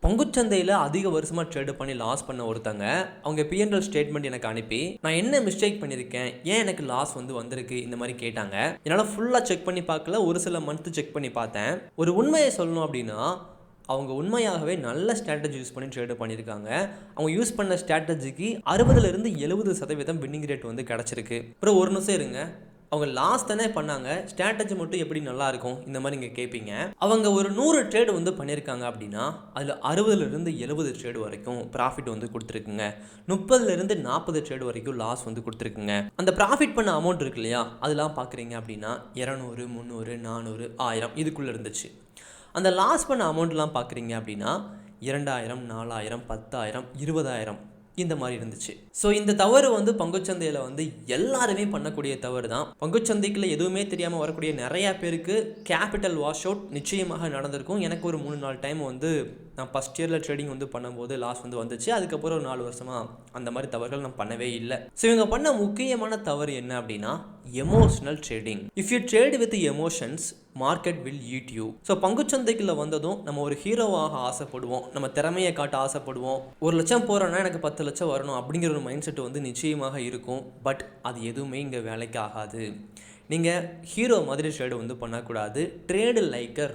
பங்குச்சந்தையில் அதிக வருஷமாக ட்ரேடு பண்ணி லாஸ் பண்ண ஒருத்தங்க அவங்க பிஎன்எல் ஸ்டேட்மெண்ட் எனக்கு அனுப்பி நான் என்ன மிஸ்டேக் பண்ணியிருக்கேன், ஏன் எனக்கு லாஸ் வந்திருக்கு இந்த மாதிரி கேட்டாங்க. என்னால் ஃபுல்லாக செக் பண்ணி பார்க்கல, ஒரு சில மந்த்து செக் பண்ணி பார்த்தேன். ஒரு உண்மையை சொல்லணும் அப்படின்னா அவங்க உண்மையாகவே நல்ல ஸ்ட்ராட்டஜி யூஸ் பண்ணி ட்ரேடு பண்ணியிருக்காங்க. அவங்க யூஸ் பண்ண ஸ்ட்ராட்டஜிக்கு 60% வின்னிங் ரேட் வந்து கிடச்சிருக்கு. அப்புறம் ஒரு நிமிஷம் இருங்க, அவங்க லாஸ் தானே பண்ணாங்க, ஸ்ட்ராட்டஜி மட்டும் எப்படி நல்லா இருக்கும் இந்த மாதிரி நீங்கள் கேட்பீங்க. அவங்க ஒரு 100 ட்ரேடு வந்து பண்ணியிருக்காங்க அப்படின்னா அதில் 60-70 ட்ரேடு வரைக்கும் ப்ராஃபிட் வந்து கொடுத்துருக்குங்க. 30-40 ட்ரேடு வரைக்கும் லாஸ் வந்து கொடுத்துருக்குங்க. அந்த ப்ராஃபிட் பண்ண அமௌண்ட் இருக்கு இல்லையா, அதெல்லாம் பார்க்குறீங்க அப்படின்னா 200, 300, 400, 1000 இதுக்குள்ளே இருந்துச்சு. அந்த லாஸ் பண்ண அமௌண்ட்லாம் பார்க்குறீங்க அப்படின்னா 2000, 4000, 10,000, 20,000 இந்த மாதிரி இருந்துச்சு. ஸோ இந்த தவறு வந்து பங்குச்சந்தையில் வந்து எல்லாருமே பண்ணக்கூடிய தவறு தான். பங்குச்சந்தைக்குள்ள எதுவுமே தெரியாமல் வரக்கூடிய நிறையா பேருக்கு கேபிட்டல் வாஷ் அவுட் நிச்சயமாக நடந்திருக்கும். எனக்கு ஒரு 3-4 டைம் வந்து நான் ஃபஸ்ட் இயரில் ட்ரேடிங் வந்து பண்ணும்போது லாஸ் வந்து வந்துச்சு. அதுக்கப்புறம் ஒரு 4 வருஷமாக அந்த மாதிரி தவறுகள் நான் பண்ணவே இல்லை. ஸோ இவங்க பண்ண முக்கியமான தவறு என்ன அப்படின்னா emotional trading. If you trade with emotions market will eat you. So பங்குச்சந்தைக்குள்ள வந்ததும் நம்ம ஒரு ஹீரோவாக ஆசைப்படுவோம், நம்ம திறமையை காட்ட ஆசைப்படுவோம். 1 லட்சம் போகிறோன்னா எனக்கு 10 லட்சம் வரணும் அப்படிங்கிற ஒரு மைண்ட் செட் வந்து நிச்சயமாக இருக்கும். பட் அது எதுவுமே இங்கே வேலைக்கு ஆகாது. நீங்கள் ஹீரோ மாதிரி ட்ரேடு வந்து பண்ணக்கூடாது. ட்ரேடு லைக் அ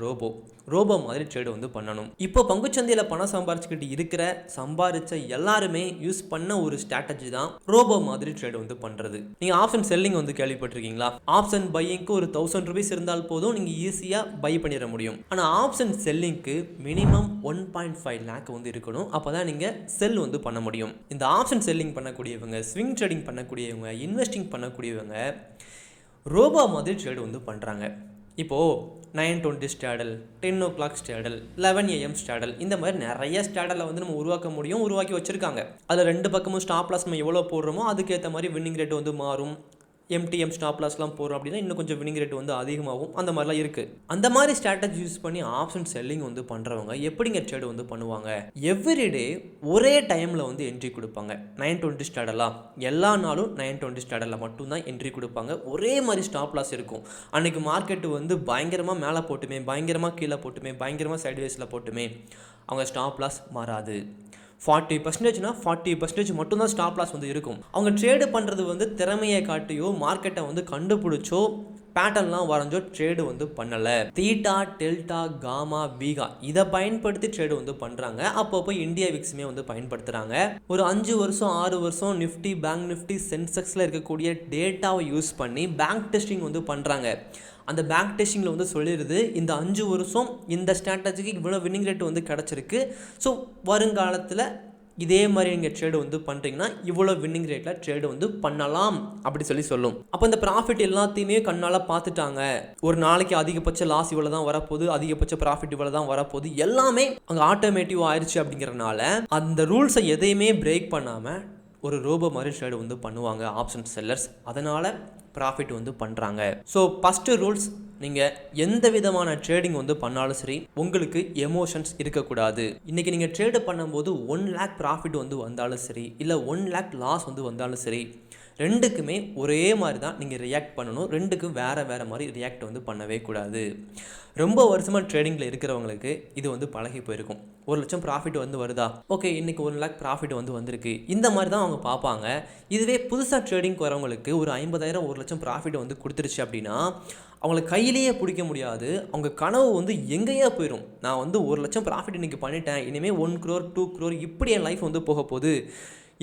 ரோபோ மாதிரி ட்ரேடு வந்து பண்ணணும். இப்போ பங்குச்சந்தையில் பணம் சம்பாரிச்சுக்கிட்டு சம்பாதிச்ச எல்லாருமே யூஸ் பண்ண ஒரு ஸ்ட்ராட்டஜி தான் ரோபோ மாதிரி ட்ரேடு வந்து பண்ணுறது. நீங்கள் ஆப்ஷன் செல்லிங் வந்து கேள்விப்பட்டிருக்கீங்களா? ஆப்ஷன் பையிங்க்கு ஒரு 1000 rupees இருந்தால் போதும், நீங்கள் ஈஸியாக பை பண்ணிட முடியும். ஆனால் ஆப்ஷன் செல்லிங்க்கு மினிமம் 1.5 lakh வந்து இருக்கணும். அப்போ தான் நீங்கள் செல் வந்து பண்ண முடியும். இந்த ஆப்ஷன் செல்லிங் பண்ணக்கூடியவங்க, ஸ்விங் ட்ரேடிங் பண்ணக்கூடியவங்க, இன்வெஸ்டிங் பண்ணக்கூடியவங்க ரோபோ மாதிரி ட்ரேடு வந்து பண்ணுறாங்க. இப்போது 9:20 Stradale, 10 o'clock Stradale, 11 AM Stradale, இந்த மாதிரி நிறைய ஸ்டாடலை வந்து நம்ம உருவாக்கி வச்சுருக்காங்க. அதில் 2 பக்கமும் ஸ்டாப் லாஸ் நம்ம எவ்வளோ போடுறோமோ அதுக்கேற்ற மாதிரி வின்னிங் ரேட் வந்து மாறும். MTM ஸ்டாப் லாஸ்லாம் போகிறோம் அப்படின்னா இன்னும் கொஞ்சம் வின்னிங் ரேட் வந்து அதிகமாகும். அந்த மாதிரிலாம் இருக்குது. அந்த மாதிரி ஸ்ட்ராட்டஜி யூஸ் பண்ணி ஆப்ஷன் செல்லிங் வந்து பண்ணுறவங்க எப்படிங்க ட்ரேடு வந்து பண்ணுவாங்க? எவ்ரிடே ஒரே டைமில் வந்து என்ட்ரி கொடுப்பாங்க. 9:20 ஸ்டாடலாக எல்லா நாளும் 9:20 ஸ்டாடலில் மட்டும்தான் என்ட்ரி கொடுப்பாங்க. ஒரே மாதிரி ஸ்டாப் லாஸ் இருக்கும். அன்றைக்கி மார்க்கெட்டு வந்து பயங்கரமாக மேலே போட்டுமே, பயங்கரமாக கீழே போட்டுமே, பயங்கரமாக சைட்வேஸில் போட்டுமே அவங்க ஸ்டாப் லாஸ் மாறாது. 40%னா 40% மட்டும்தான் ஸ்டாப் லாஸ் வந்து இருக்கும். அவங்க ட்ரேடு பண்ணுறது வந்து திறமையை காட்டியோ மார்க்கெட்டை வந்து கண்டுபிடிச்சோ பேட்டர்ன்லாம் வரைஞ்சோ ட்ரேடு வந்து பண்ணலை. தீட்டா, டெல்டா, காமா, பீகா இதை பயன்படுத்தி ட்ரேடு வந்து பண்ணுறாங்க. அப்பப்போ இந்தியா விக்ஸுமே வந்து பயன்படுத்துகிறாங்க. ஒரு 5 வருஷம் 6 வருஷம் நிஃப்டி, பேங்க் நிஃப்டி, சென்செக்ஸில் இருக்கக்கூடிய டேட்டாவை யூஸ் பண்ணி பேங்க் டெஸ்டிங் வந்து பண்ணுறாங்க. அந்த பேங்க் டெஸ்டிங்கில் வந்து சொல்லிடுது இந்த 5 வருஷம் இந்த ஸ்ட்ராட்டஜிக்கு இவ்வளோ வின்னிங் ரேட் வந்து கிடச்சிருக்கு. ஸோ வருங்காலத்தில் இதே மாதிரி நீங்கள் ட்ரேடு வந்து பண்ணுறீங்கன்னா இவ்வளோ வின்னிங் ரேட்டில் ட்ரேடு வந்து பண்ணலாம் அப்படி சொல்லும். அப்போ இந்த ப்ராஃபிட் எல்லாத்தையுமே கண்ணால் பார்த்துட்டாங்க. ஒரு நாளைக்கு அதிகபட்ச லாஸ் இவ்வளோ தான் வரப்போகுது, அதிகபட்ச ப்ராஃபிட் இவ்வளோ தான் வரப்போகுது, எல்லாமே அங்கே ஆட்டோமேட்டிவ் ஆயிடுச்சு. அப்படிங்கிறனால அந்த ரூல்ஸை எதையுமே பிரேக் பண்ணாமல் ஒரு ரோபோ மாதிரி ட்ரேடு வந்து பண்ணுவாங்க ஆப்ஷன் செல்லர்ஸ். அதனால் ப்ராஃபிட் வந்து பண்ணுறாங்க. ஸோ ஃபஸ்ட்டு ரூல்ஸ், நீங்கள் எந்த விதமான ட்ரேடிங் வந்து பண்ணாலும் சரி உங்களுக்கு எமோஷன்ஸ் இருக்கக்கூடாது. இன்றைக்கி நீங்கள் ட்ரேடு பண்ணும்போது 1 lakh ப்ராஃபிட் வந்து வந்தாலும் சரி, இல்லை 1 lakh லாஸ் வந்து வந்தாலும் சரி, ரெண்டுக்குமே ஒரே மாதிரி தான் நீங்கள் ரியாக்ட் பண்ணணும். ரெண்டுக்கும் வேறு மாதிரி ரியாக்ட் வந்து பண்ணவே கூடாது. ரொம்ப வருஷமாக ட்ரேடிங்கில் இருக்கிறவங்களுக்கு இது வந்து பழகி போயிருக்கும். 1 லட்சம் ப்ராஃபிட் வந்து வருதா, ஓகே இன்றைக்கி 1 lakh ப்ராஃபிட் வந்து வந்திருக்கு, இந்த மாதிரி தான் அவங்க பார்ப்பாங்க. இதுவே புதுசாக ட்ரேடிங்க்கு வரவங்களுக்கு ஒரு 50,000 1 லட்சம் ப்ராஃபிட் வந்து கொடுத்துருச்சு அப்படின்னா அவங்கள கையிலேயே பிடிக்க முடியாது. அவங்க கனவு வந்து எங்கேயா போயிடும். நான் வந்து 1 லட்சம் ப்ராஃபிட் இன்றைக்கி பண்ணிட்டேன், இனிமேல் 1 crore 2 crore இப்படி என் லைஃப் வந்து போக போகுது,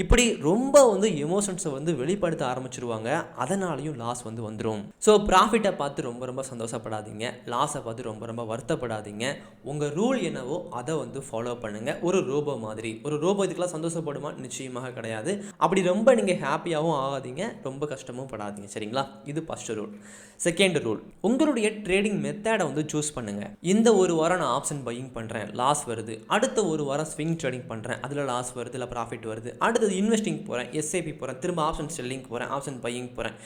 இப்படி ரொம்ப வந்து எமோஷன்ஸை வந்து வெளிப்படுத்த ஆரம்பிச்சிருவாங்க. அதனாலையும் லாஸ் வந்து வந்துடும். ஸோ ப்ராஃபிட்டை பார்த்து ரொம்ப சந்தோஷப்படாதீங்க, லாஸை பார்த்து ரொம்ப வருத்தப்படாதீங்க. உங்கள் ரூல் என்னவோ அதை வந்து ஃபாலோ பண்ணுங்கள். ஒரு ரோபோ மாதிரி. ஒரு ரோபோ இதுக்கெல்லாம் சந்தோஷப்படுமா? நிச்சயமாக கிடையாது. அப்படி ரொம்ப நீங்கள் ஹாப்பியாகவும் ஆகாதீங்க, ரொம்ப கஷ்டமும் படாதீங்க. சரிங்களா? இது ஃபஸ்ட்டு ரூல். செகண்ட் ரூல், உங்களுடைய ட்ரேடிங் மெத்தடை வந்து சூஸ் பண்ணுங்கள். இந்த ஒரு வாரம் நான் ஆப்ஷன் பையிங் பண்ணுறேன், லாஸ் வருது. அடுத்த ஒரு வாரம் ஸ்விங் ட்ரேடிங் பண்ணுறேன், அதில் லாஸ் வருது இல்லை ப்ராஃபிட் வருது. அடுத்தது இன்வெஸ்டிங் போகிறேன், SIP போகிறேன், திரும்ப ஆப்ஷன் செல்லிங் போகிறேன், ஆப்ஷன் பையிங் போகிறேன்.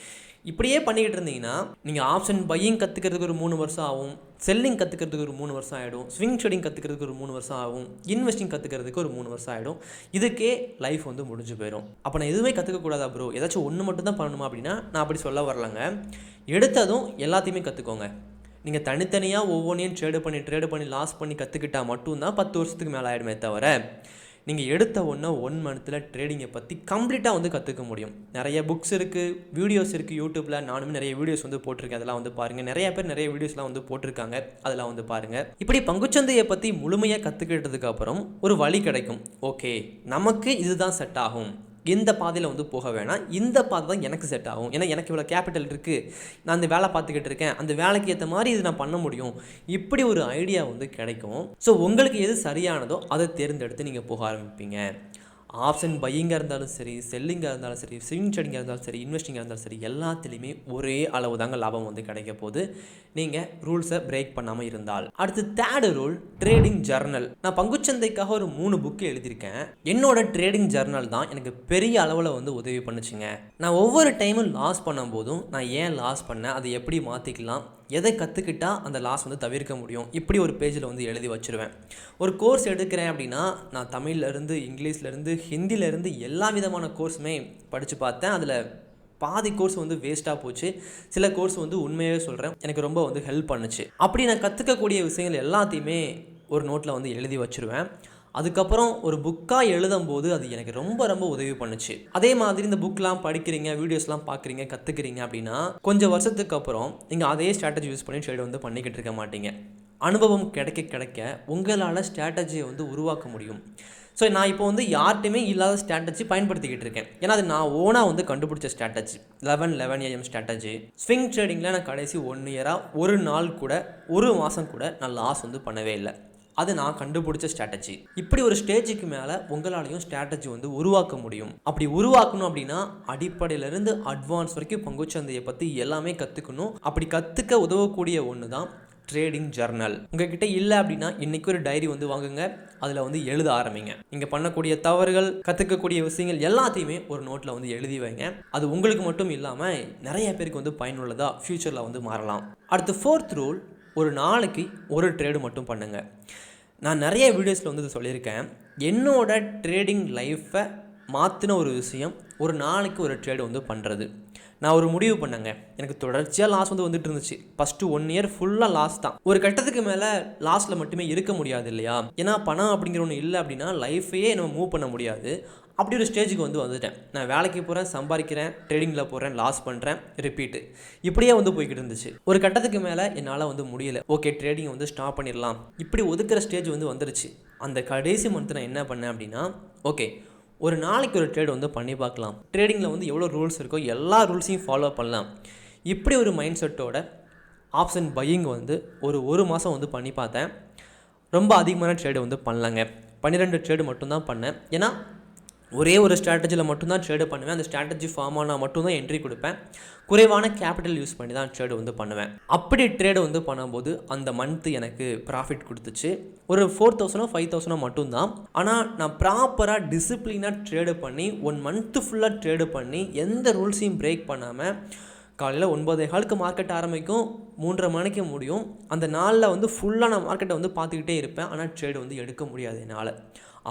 இப்படியே பண்ணிக்கிட்டு இருந்தீங்கன்னா நீங்கள் ஆப்ஷன் பையிங் கற்றுக்கிறதுக்கு ஒரு 3 வருஷம் ஆகும், செல்லிங் கற்றுக்கிறதுக்கு ஒரு 3 வருஷம் ஆகிடும், ஸ்விங் ட்ரேடிங் கற்றுக்கிறதுக்கு ஒரு 3 வருஷம் ஆகும், இன்வெஸ்டிங் கற்றுக்கிறதுக்கு ஒரு 3 வருஷம் ஆகிடும். இதுக்கே லைஃப் வந்து முடிஞ்சு போயிடும். அப்போ நான் எதுவுமே கற்றுக்கக்கூடாதா ப்ரோ, ஏதாச்சும் ஒன்று மட்டும் தான் பண்ணணுமா அப்படின்னா நான் அப்படி சொல்ல வரலங்க. எடுத்ததும் எல்லாத்தையுமே கற்றுக்கோங்க. நீங்கள் தனித்தனியாக ஒவ்வொன்றையும் ட்ரேடு பண்ணி லாஸ் பண்ணி கற்றுக்கிட்டால் மட்டும்தான் 10 வருஷத்துக்கு மேலே ஆகிடுமே தவிர, நீங்கள் எடுத்த ஒன்று 1 மந்த்தில் ட்ரேடிங்கை பற்றி கம்ப்ளீட்டாக வந்து கற்றுக்க முடியும். நிறைய புக்ஸ் இருக்குது, வீடியோஸ் இருக்குது யூடியூப்பில். நானுமே நிறைய வீடியோஸ் வந்து போட்டிருக்கேன், அதெல்லாம் வந்து பாருங்கள். நிறைய பேர் நிறைய வீடியோஸ்லாம் வந்து போட்டிருக்காங்க, அதெல்லாம் வந்து பாருங்கள். இப்படி பங்குச்சந்தையை பற்றி முழுமையாக கற்றுக்கிட்டதுக்கு அப்புறம் ஒரு வழி கிடைக்கும். ஓகே, நமக்கு இதுதான் செட் ஆகும், இந்த பாதையில் வந்து போக வேணாம், இந்த பாதை தான் எனக்கு செட் ஆகும். ஏன்னா எனக்கு இவ்வளோ கேபிட்டல் இருக்குது, நான் அந்த வேலை பார்த்துக்கிட்டு இருக்கேன், அந்த வேலைக்கு ஏற்ற மாதிரி இது நான் பண்ண முடியும். இப்படி ஒரு ஐடியா வந்து கிடைக்கும். ஸோ உங்களுக்கு எது சரியானதோ அதை தேர்ந்தெடுத்து நீங்கள் போக ஆரம்பிப்பீங்க. ஆப்ஷன் பையிங்காக இருந்தாலும் சரி, செல்லிங்காக இருந்தாலும் சரி, ஸ்விங் ட்ரேடிங்காக இருந்தாலும் சரி, இன்வெஸ்டிங்காக இருந்தாலும் சரி, எல்லாத்துலேயுமே ஒரே அளவு தாங்க லாபம் வந்து கிடைக்க போது, நீங்கள் ரூல்ஸை பிரேக் பண்ணாமல் இருந்தால். அடுத்து தேர்டு ரூல், ட்ரேடிங் ஜர்னல். நான் பங்குச்சந்தைக்காக ஒரு 3 புக்கு எழுதியிருக்கேன். என்னோட ட்ரேடிங் ஜர்னல் தான் எனக்கு பெரிய அளவில் வந்து உதவி பண்ணுச்சுங்க. நான் ஒவ்வொரு டைமும் லாஸ் பண்ணும்போதும் நான் ஏன் லாஸ் பண்ணேன், அதை எப்படி மாற்றிக்கலாம், எதை கற்றுக்கிட்டா அந்த லாஸ் வந்து தவிர்க்க முடியும், இப்படி ஒரு பேஜில் வந்து எழுதி வச்சுருவேன். ஒரு கோர்ஸ் எடுக்கிறேன் அப்படின்னா நான் தமிழ்லேருந்து இங்கிலீஷ்லேருந்து ஹிந்திலேருந்து எல்லா விதமான கோர்ஸுமே படித்து பார்த்தேன். அதில் பாதி கோர்ஸ் வந்து வேஸ்ட்டாக போச்சு. சில கோர்ஸ் வந்து உண்மையாகவே சொல்கிறேன், எனக்கு ரொம்ப வந்து ஹெல்ப் பண்ணுச்சு. அப்படி நான் கற்றுக்கக்கூடிய விஷயங்கள் எல்லாத்தையுமே ஒரு நோட்டில் வந்து எழுதி வச்சுருவேன். அதுக்கப்புறம் ஒரு புக்காக எழுதும்போது அது எனக்கு ரொம்ப ரொம்ப உதவி பண்ணுச்சு. அதே மாதிரி இந்த புக்கெலாம் படிக்கிறீங்க, வீடியோஸ்லாம் பார்க்குறீங்க, கற்றுக்கிறீங்க அப்படின்னா கொஞ்சம் வருஷத்துக்கு அப்புறம் நீங்கள் அதே ஸ்ட்ராட்டஜி யூஸ் பண்ணி ட்ரேட் வந்து பண்ணிக்கிட்டு இருக்க மாட்டீங்க. அனுபவம் கிடைக்க கிடைக்க உங்களால் ஸ்ட்ராட்டஜியை வந்து உருவாக்க முடியும். ஸோ நான் இப்போ வந்து யார்கிட்டையுமே இல்லாத ஸ்ட்ராட்டஜி பயன்படுத்திக்கிட்டு இருக்கேன். ஏன்னா அது நான் ஓனாக வந்து கண்டுபிடிச்ச ஸ்ட்ராட்டஜி, 11 AM ஸ்ட்ராட்டஜி. ஸ்விங் ட்ரேடிங்கில் நான் கடைசி 1 இயராக ஒரு நாள் கூட, ஒரு மாதம் கூட நான் லாஸ் வந்து பண்ணவே இல்லை. அது நான் கண்டுபிடிச்ச ஸ்ட்ராட்டஜி. இப்படி ஒரு ஸ்டேஜுக்கு மேலே உங்களாலையும் ஸ்ட்ராட்டஜி வந்து உருவாக்க முடியும். அப்படி உருவாக்கணும் அப்படின்னா அடிப்படையிலேருந்து அட்வான்ஸ் வரைக்கும் பங்குச்சந்தையை பற்றி எல்லாமே கற்றுக்கணும். அப்படி கற்றுக்க உதவக்கூடிய ஒன்று தான் ட்ரேடிங் ஜர்னல். உங்ககிட்ட இல்லை அப்படின்னா இன்றைக்கி ஒரு டைரி வந்து வாங்குங்க, அதில் வந்து எழுத ஆரம்பிங்க. நீங்கள் பண்ணக்கூடிய தவறுகள், கற்றுக்கக்கூடிய விஷயங்கள் எல்லாத்தையுமே ஒரு நோட்டில் வந்து எழுதி வைங்க. அது உங்களுக்கு மட்டும் இல்லாமல் நிறைய பேருக்கு வந்து பயனுள்ளதாக ஃப்யூச்சரில் வந்து மாறலாம். அடுத்து 4th ரூல், ஒரு நாளைக்கு ஒரு ட்ரேடு மட்டும் பண்ணுங்கள். நான் நிறைய வீடியோஸில் வந்து இது சொல்லியிருக்கேன். என்னோட ட்ரேடிங் லைஃப்பை மாற்றின ஒரு விஷயம் ஒரு நாளைக்கு ஒரு ட்ரேடு வந்து பண்ணுறது. நான் ஒரு முடிவு பண்ணேங்க, எனக்கு தொடர்ச்சியாக லாஸ் வந்து வந்துட்டு இருந்துச்சு. ஃபஸ்ட்டு 1 இயர் ஃபுல்லாக லாஸ் தான். ஒரு கட்டத்துக்கு மேலே லாஸில் மட்டுமே இருக்க முடியாது இல்லையா? ஏன்னா பணம் அப்படிங்கிற ஒன்று இல்லை அப்படின்னா லைஃபையே நம்ம மூவ் பண்ண முடியாது. அப்படி ஒரு ஸ்டேஜுக்கு வந்து வந்துட்டேன். நான் வேலைக்கு போகிறேன், சம்பாதிக்கிறேன், ட்ரேடிங்கில் போகிறேன், லாஸ் பண்ணுறேன், ரிப்பீட்டு, இப்படியே வந்து போய்கிட்டு இருந்துச்சு. ஒரு கட்டத்துக்கு மேலே என்னால் வந்து முடியல. ஓகே, ட்ரேடிங் வந்து ஸ்டாப் பண்ணிடலாம், இப்படி ஒதுக்குற ஸ்டேஜ் வந்து வந்துருச்சு. அந்த கடைசி மந்த் நான் என்ன பண்ணேன் அப்படின்னா, ஓகே ஒரு நாளைக்கு ஒரு ட்ரேட் வந்து பண்ணி பார்க்கலாம். ட்ரேடிங்கில் வந்து எவ்வளோ ரூல்ஸ் இருக்கோ எல்லா ரூல்ஸையும் ஃபாலோ பண்ணலாம். இப்படி ஒரு மைண்ட் செட்டோட ஆப்ஷன் பையிங் வந்து ஒரு மாதம் வந்து பண்ணி பார்த்தேன். ரொம்ப அதிகமான ட்ரேடு வந்து பண்ணலாங்க. 12 ட்ரேடு மட்டும்தான் பண்ணேன். ஏன்னா ஒரே ஒரு ஸ்ட்ராட்டஜியில் மட்டும்தான் ட்ரேடு பண்ணுவேன். அந்த ஸ்ட்ராட்டஜி ஃபார்ம் ஆனால் மட்டும்தான் என்ட்ரி கொடுப்பேன். குறைவான கேபிட்டல் யூஸ் பண்ணி தான் ட்ரேடு வந்து பண்ணுவேன். அப்படி ட்ரேடு வந்து பண்ணும்போது அந்த மந்த்து எனக்கு ப்ராஃபிட் கொடுத்துச்சு. ஒரு 4000 5000 மட்டும்தான். ஆனால் நான் ப்ராப்பராக டிசிப்ளினாக ட்ரேடு பண்ணி 1 மந்த்து ஃபுல்லாக ட்ரேடு பண்ணி எந்த ரூல்ஸையும் பிரேக் பண்ணாமல் காலையில் 9:15க்கு மார்க்கெட் ஆரம்பிக்கும், 3:30 மணிக்கு முடியும். அந்த நாளில் வந்து ஃபுல்லாக நான் மார்க்கெட்டை வந்து பார்த்துக்கிட்டே இருப்பேன். ஆனால் ட்ரேடு வந்து எடுக்க முடியாது என்னால்.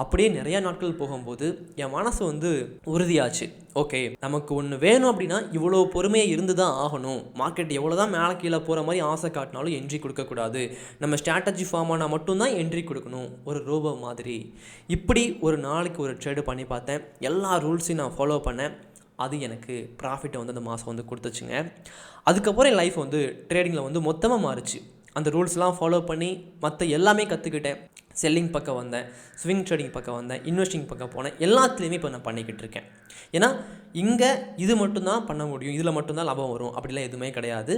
அப்படியே நிறையா நாட்கள் போகும்போது என் மனசு வந்து உறுதியாச்சு. ஓகே, நமக்கு ஒன்று வேணும் அப்படின்னா இவ்வளோ பொறுமையாக இருந்து தான் ஆகணும். மார்க்கெட் எவ்வளோ தான் மேலே கீழே போகிற மாதிரி ஆசை காட்டினாலும் என்ட்ரி கொடுக்கக்கூடாது. நம்ம ஸ்ட்ராட்டஜி ஃபார்ம் ஆனால் மட்டும்தான் என்ட்ரி கொடுக்கணும், ஒரு ரோபோ மாதிரி. இப்படி ஒரு நாளைக்கு ஒரு ட்ரேடு பண்ணி பார்த்தேன். எல்லா ரூல்ஸையும் நான் ஃபாலோ பண்ணேன். அது எனக்கு ப்ராஃபிட்டை வந்து அந்த மாதம் வந்து கொடுத்துச்சுங்க. அதுக்கப்புறம் என் லைஃப் வந்து ட்ரேடிங்கில் வந்து மொத்தமாக மாறுச்சு. அந்த ரூல்ஸ்லாம் ஃபாலோ பண்ணி மற்ற எல்லாமே கற்றுக்கிட்டேன். செல்லிங் பக்கம் வந்தேன், ஸ்விங் ட்ரேடிங் பக்கம் வந்தேன், இன்வெஸ்டிங் பக்கம் போனேன். எல்லாத்துலேயுமே இப்போ நான் பண்ணிக்கிட்டு இருக்கேன். ஏன்னா இங்கே இது மட்டும்தான் பண்ண முடியும், இதில் மட்டும்தான் லாபம் வரும் அப்படிலாம் எதுவுமே கிடையாது.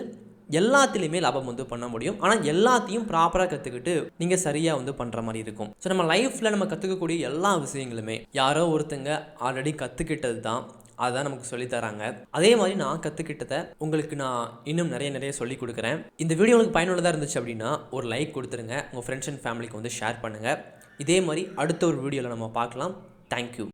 எல்லாத்துலேயுமே லாபம் வந்து பண்ண முடியும். ஆனால் எல்லாத்தையும் ப்ராப்பராக கற்றுக்கிட்டு நீங்கள் சரியாக வந்து பண்ணுற மாதிரி இருக்கும். ஸோ நம்ம லைஃப்பில் நம்ம கற்றுக்கக்கூடிய எல்லா விஷயங்களுமே யாரோ ஒருத்தங்க ஆல்ரெடி கற்றுக்கிட்டது தான், அதுதான் நமக்கு சொல்லித்தராங்க. அதே மாதிரி நான் கற்றுக்கிட்டதை உங்களுக்கு நான் இன்னும் நிறைய சொல்லி கொடுக்குறேன். இந்த வீடியோ உங்களுக்கு பயனுள்ளதாக இருந்துச்சு அப்படின்னா ஒரு லைக் கொடுத்துருங்க. உங்கள் ஃப்ரெண்ட்ஸ் அண்ட் ஃபேமிலிக்கு வந்து ஷேர் பண்ணுங்கள். இதே மாதிரி அடுத்த ஒரு வீடியோவில் நம்ம பார்க்கலாம். தேங்க்யூ.